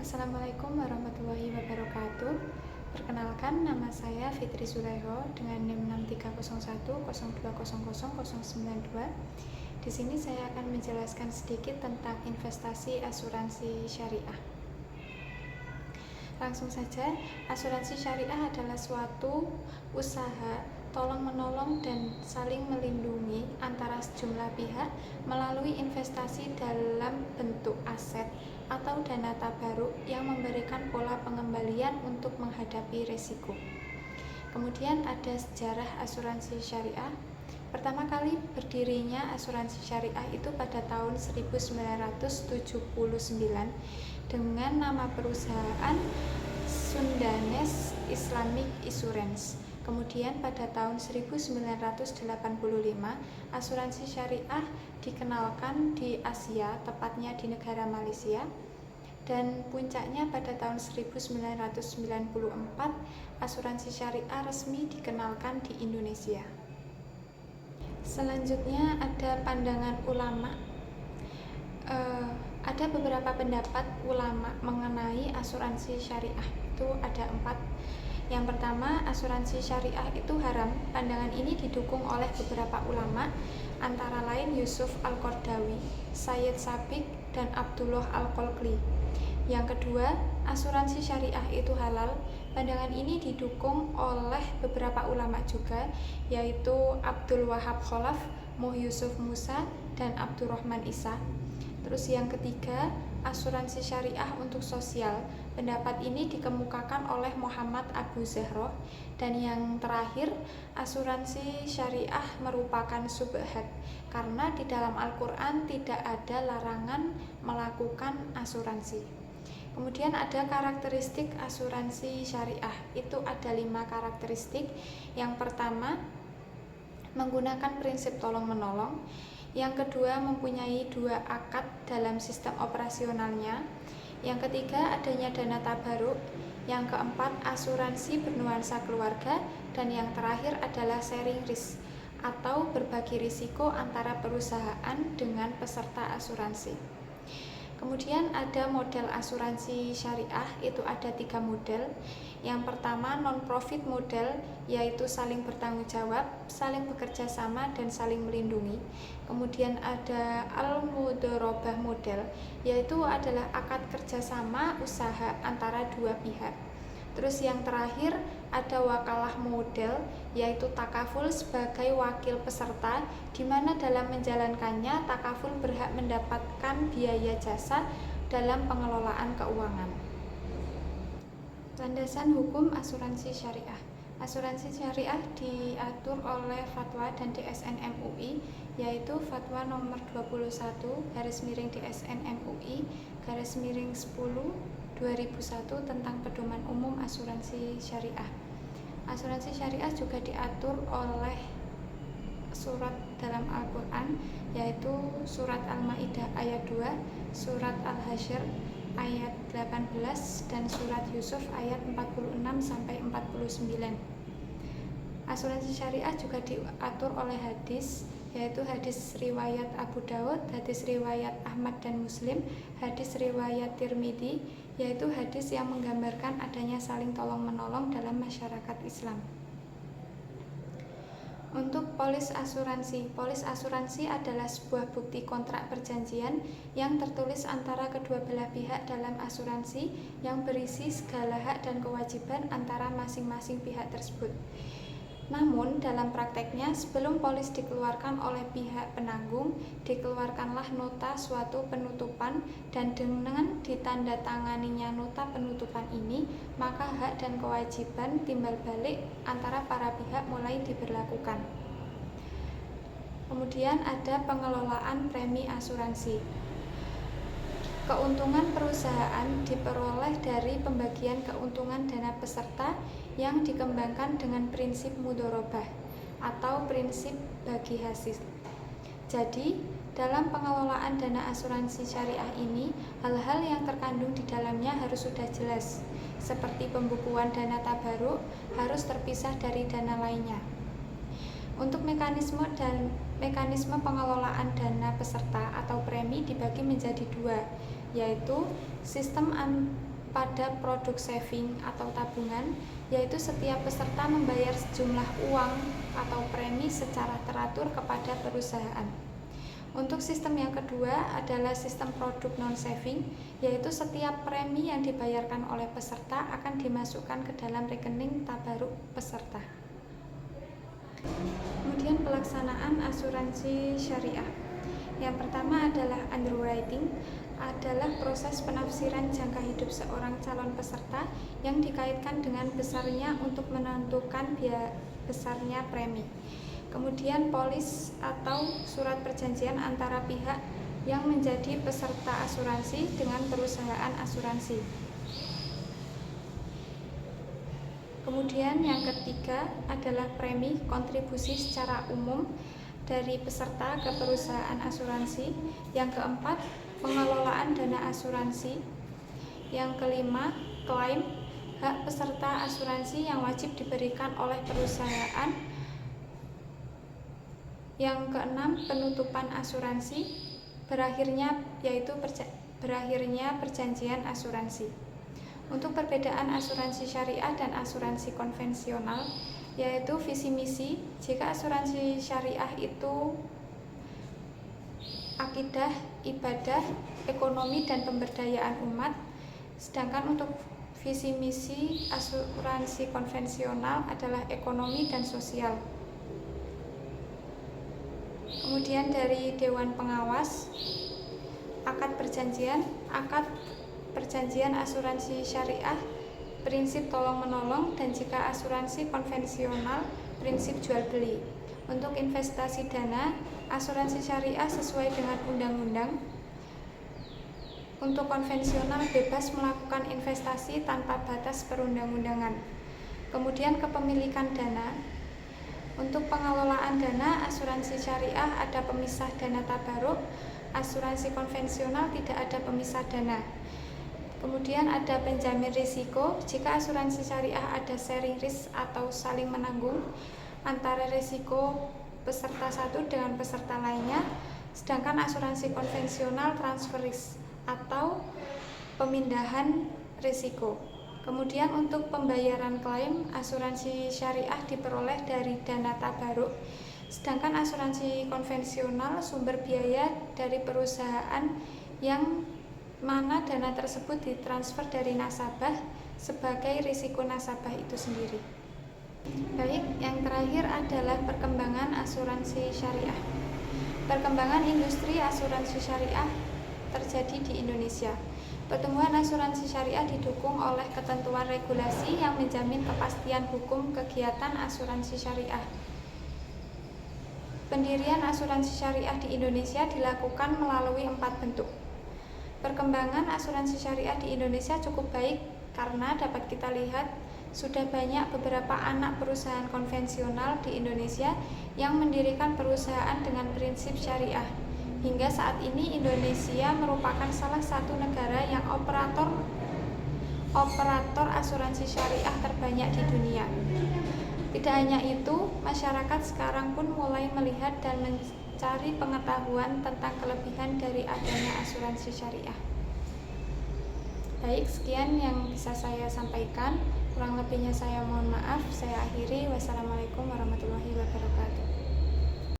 Assalamualaikum warahmatullahi wabarakatuh. Perkenalkan, nama saya Fitri Zulaiho dengan NIM 630102000092. Di sini saya akan menjelaskan sedikit tentang investasi asuransi syariah. Langsung saja, asuransi syariah adalah suatu usaha tolong-menolong dan saling melindungi antara sejumlah pihak melalui investasi dalam bentuk aset atau dana tabaruk yang memberikan pola pengembalian untuk menghadapi risiko. Kemudian ada sejarah asuransi syariah. Pertama kali berdirinya asuransi syariah itu pada tahun 1979 dengan nama perusahaan Sundanese Islamic Insurance. Kemudian pada tahun 1985 asuransi syariah dikenalkan di Asia, tepatnya di negara Malaysia. Dan puncaknya pada tahun 1994 asuransi syariah resmi dikenalkan di Indonesia. Selanjutnya ada pandangan ulama. Ada beberapa pendapat ulama mengenai asuransi syariah. Itu ada 4. Yang pertama, asuransi syariah itu haram. Pandangan ini didukung oleh beberapa ulama, antara lain Yusuf Al-Qardawi, Sayyid Sabiq, dan Abdullah Al-Qalqi. Yang kedua, asuransi syariah itu halal. Pandangan ini didukung oleh beberapa ulama juga, yaitu Abdul Wahab Khalaf, Muh Yusuf Musa, dan Abdurrahman Isa. Terus yang ketiga, asuransi syariah untuk sosial. Pendapat ini dikemukakan oleh Muhammad Abu Zahroh. Dan yang terakhir, asuransi syariah merupakan subhat, karena di dalam Al-Quran tidak ada larangan melakukan asuransi. Kemudian ada karakteristik asuransi syariah. Itu ada 5 karakteristik. Yang pertama, menggunakan prinsip tolong-menolong. Yang kedua, mempunyai 2 akad dalam sistem operasionalnya. Yang ketiga, adanya dana tabaruk. Yang keempat, asuransi bernuansa keluarga. Dan yang terakhir adalah sharing risk atau berbagi risiko antara perusahaan dengan peserta asuransi. Kemudian ada model asuransi syariah, itu ada 3 model. Yang pertama, non-profit model, yaitu saling bertanggung jawab, saling bekerja sama, dan saling melindungi. Kemudian ada al-mudharabah model, yaitu adalah akad kerjasama usaha antara 2 pihak. Terus yang terakhir ada wakalah model, yaitu takaful sebagai wakil peserta, di mana dalam menjalankannya takaful berhak mendapatkan biaya jasa dalam pengelolaan keuangan. Landasan hukum asuransi syariah. Asuransi syariah diatur oleh fatwa dan DSN MUI, yaitu fatwa nomor 21 DSN MUI /10 2001 tentang pedoman umum asuransi syariah. Asuransi syariah juga diatur oleh surat dalam Al-Quran, yaitu surat Al-Maidah ayat 2, surat Al-Hasyr ayat 18, dan surat Yusuf ayat 46-49. Asuransi syariah juga diatur oleh hadis, yaitu hadis riwayat Abu Dawud, hadis riwayat Ahmad dan Muslim, hadis riwayat Tirmidzi, yaitu hadis yang menggambarkan adanya saling tolong-menolong dalam masyarakat Islam. Untuk polis asuransi adalah sebuah bukti kontrak perjanjian yang tertulis antara kedua belah pihak dalam asuransi yang berisi segala hak dan kewajiban antara masing-masing pihak tersebut. Namun, dalam prakteknya, sebelum polis dikeluarkan oleh pihak penanggung, dikeluarkanlah nota suatu penutupan, dan dengan ditandatanganinya nota penutupan ini, maka hak dan kewajiban timbal balik antara para pihak mulai diberlakukan. Kemudian ada pengelolaan premi asuransi. Keuntungan perusahaan diperoleh dari pembagian keuntungan dana peserta yang dikembangkan dengan prinsip mudharabah atau prinsip bagi hasil. Jadi, dalam pengelolaan dana asuransi syariah ini, hal-hal yang terkandung di dalamnya harus sudah jelas, seperti pembukuan dana tabaruk harus terpisah dari dana lainnya. Untuk mekanisme pengelolaan dana peserta atau premi dibagi menjadi 2, yaitu sistem pada produk saving atau tabungan, yaitu setiap peserta membayar sejumlah uang atau premi secara teratur kepada perusahaan. Untuk sistem yang kedua adalah sistem produk non-saving, yaitu setiap premi yang dibayarkan oleh peserta akan dimasukkan ke dalam rekening tabaruk peserta. Kemudian pelaksanaan asuransi syariah. Yang pertama adalah underwriting, adalah proses penafsiran jangka hidup seorang calon peserta yang dikaitkan dengan besarnya untuk menentukan besarnya premi. Kemudian polis atau surat perjanjian antara pihak yang menjadi peserta asuransi dengan perusahaan asuransi. Kemudian yang ketiga adalah premi kontribusi secara umum dari peserta ke perusahaan asuransi. Yang keempat, pengelolaan dana asuransi. Yang kelima, klaim, hak peserta asuransi yang wajib diberikan oleh perusahaan. Yang keenam, penutupan asuransi, berakhirnya perjanjian asuransi. Untuk perbedaan asuransi syariah dan asuransi konvensional, yaitu visi misi. Jika asuransi syariah itu akidah, ibadah, ekonomi, dan pemberdayaan umat, sedangkan untuk visi misi asuransi konvensional adalah ekonomi dan sosial. Kemudian dari Dewan Pengawas, akad perjanjian asuransi syariah, prinsip tolong-menolong, dan jika asuransi konvensional, prinsip jual beli. Untuk investasi dana, asuransi syariah sesuai dengan undang-undang. Untuk konvensional bebas melakukan investasi tanpa batas perundang-undangan. Kemudian kepemilikan dana. Untuk pengelolaan dana, asuransi syariah ada pemisah dana tabaruk, asuransi konvensional tidak ada pemisah dana. Kemudian ada penjamin risiko. Jika asuransi syariah ada sharing risk atau saling menanggung antara risiko peserta satu dengan peserta lainnya, sedangkan asuransi konvensional transfer risk atau pemindahan risiko. Kemudian untuk pembayaran klaim, asuransi syariah diperoleh dari dana tabaruk, sedangkan asuransi konvensional sumber biaya dari perusahaan yang mana dana tersebut ditransfer dari nasabah sebagai risiko nasabah itu sendiri. Baik, yang terakhir adalah perkembangan asuransi syariah. Perkembangan industri asuransi syariah terjadi di Indonesia. Pertumbuhan asuransi syariah didukung oleh ketentuan regulasi yang menjamin kepastian hukum kegiatan asuransi syariah. Pendirian asuransi syariah di Indonesia dilakukan melalui 4 bentuk. Perkembangan asuransi syariah di Indonesia cukup baik karena dapat kita lihat sudah banyak beberapa anak perusahaan konvensional di Indonesia yang mendirikan perusahaan dengan prinsip syariah. Hingga saat ini Indonesia merupakan salah satu negara yang operator asuransi syariah terbanyak di dunia. Tidak hanya itu, masyarakat sekarang pun mulai melihat dan mencari pengetahuan tentang kelebihan dari adanya asuransi syariah. Baik, sekian yang bisa saya sampaikan. Kurang lebihnya saya mohon maaf. Saya akhiri. Wassalamualaikum warahmatullahi wabarakatuh.